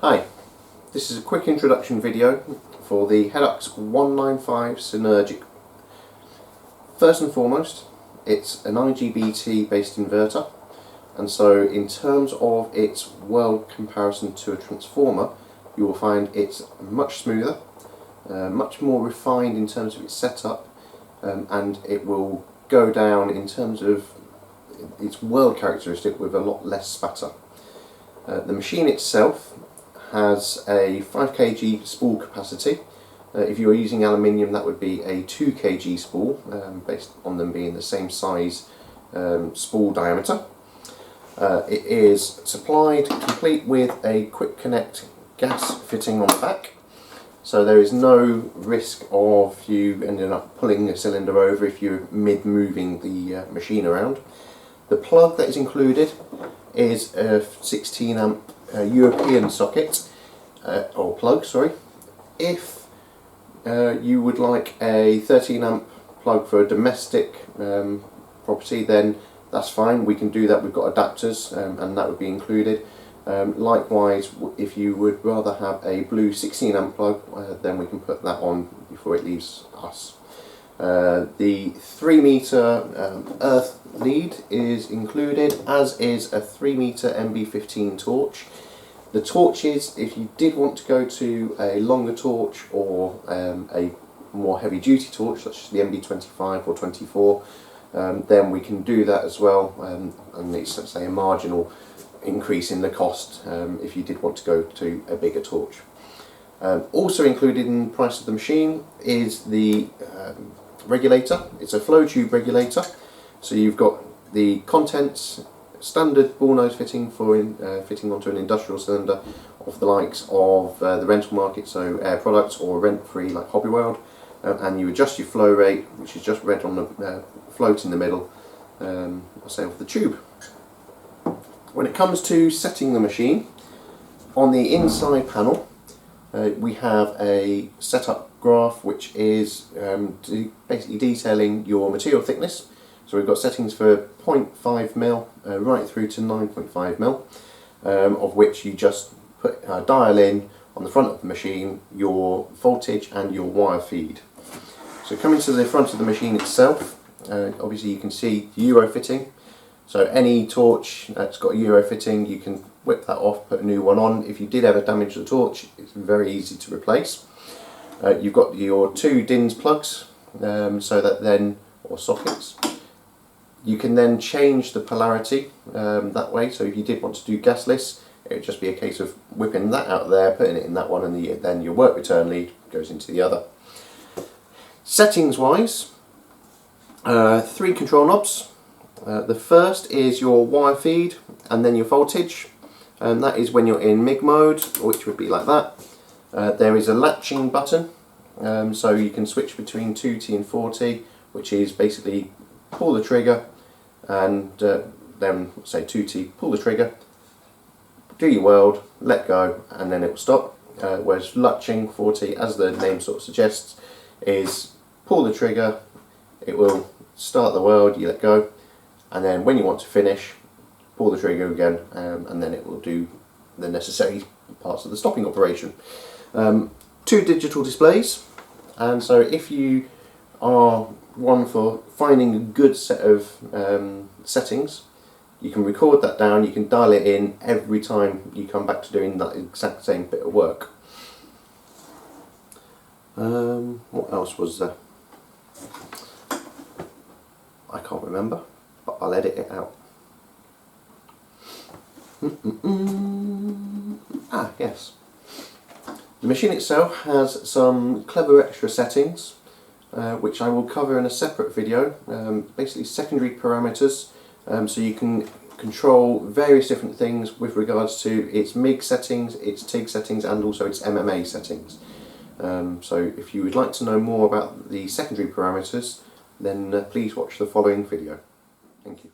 Hi, this is a quick introduction video for the Headux 195 Synergic. First and foremost, it's an IGBT based inverter, and so in terms of its weld comparison to a transformer, you will find it's much smoother, much more refined in terms of its setup, and it will go down in terms of its weld characteristic with a lot less spatter. The machine itself has a 5 kg spool capacity. If you were using aluminium, that would be a 2 kg spool, based on them being the same size spool diameter. It is supplied complete with a quick connect gas fitting on the back, so there is no risk of you ending up pulling a cylinder over if you're mid-moving the machine around. The plug that is included is a 16 amp European socket, or plug, sorry. If you would like a 13 amp plug for a domestic property, then that's fine, we can do that. We've got adapters, and that would be included. Likewise, if you would rather have a blue 16 amp plug, then we can put that on before it leaves us. The 3 meter earth lead is included, as is a 3 meter MB15 torch. The torches, if you did want to go to a longer torch or a more heavy duty torch such as the MB25 or 24, then we can do that as well, and it's, let's say, a marginal increase in the cost if you did want to go to a bigger torch. Also included in the price of the machine is the regulator. It's a flow tube regulator, so you've got the contents, standard ball nose fitting for fitting onto an industrial cylinder of the likes of the rental market, so Air Products, or rent-free like Hobby Weld, and you adjust your flow rate, which is just red on the float in the middle, say of the tube. When it comes to setting the machine, on the inside panel we have a setup graph which is basically detailing your material thickness. So we've got settings for 0.5mm right through to 9.5mm, of which you just put dial in on the front of the machine your voltage and your wire feed. So coming to the front of the machine itself, obviously you can see the Euro fitting. So any torch that's got a Euro fitting, you can whip that off, put a new one on. If you did ever damage the torch, it's very easy to replace. You've got your 2 DINS plugs, so that then, or sockets. You can then change the polarity that way, so if you did want to do gasless, it would just be a case of whipping that out there, putting it in that one, and then your work return lead goes into the other. Settings wise, 3 control knobs. The first is your wire feed and then your voltage, and that is when you're in MIG mode, which would be like that. There is a latching button, so you can switch between 2T and 4T, which is basically pull the trigger and then say 2T, pull the trigger, do your weld, let go, and then it will stop. Whereas latching 4T, as the name sort of suggests, is pull the trigger, it will start the weld, you let go, and then when you want to finish, pull the trigger again, and then it will do the necessary parts of the stopping operation. 2 digital displays, and so if you are one for finding a good set of settings, you can record that down, you can dial it in every time you come back to doing that exact same bit of work. What else was there? I can't remember, but I'll edit it out. Ah, yes. The machine itself has some clever extra settings, which I will cover in a separate video. Basically secondary parameters, so you can control various different things with regards to its MIG settings, its TIG settings, and also its MMA settings. So if you would like to know more about the secondary parameters, then please watch the following video. Thank you.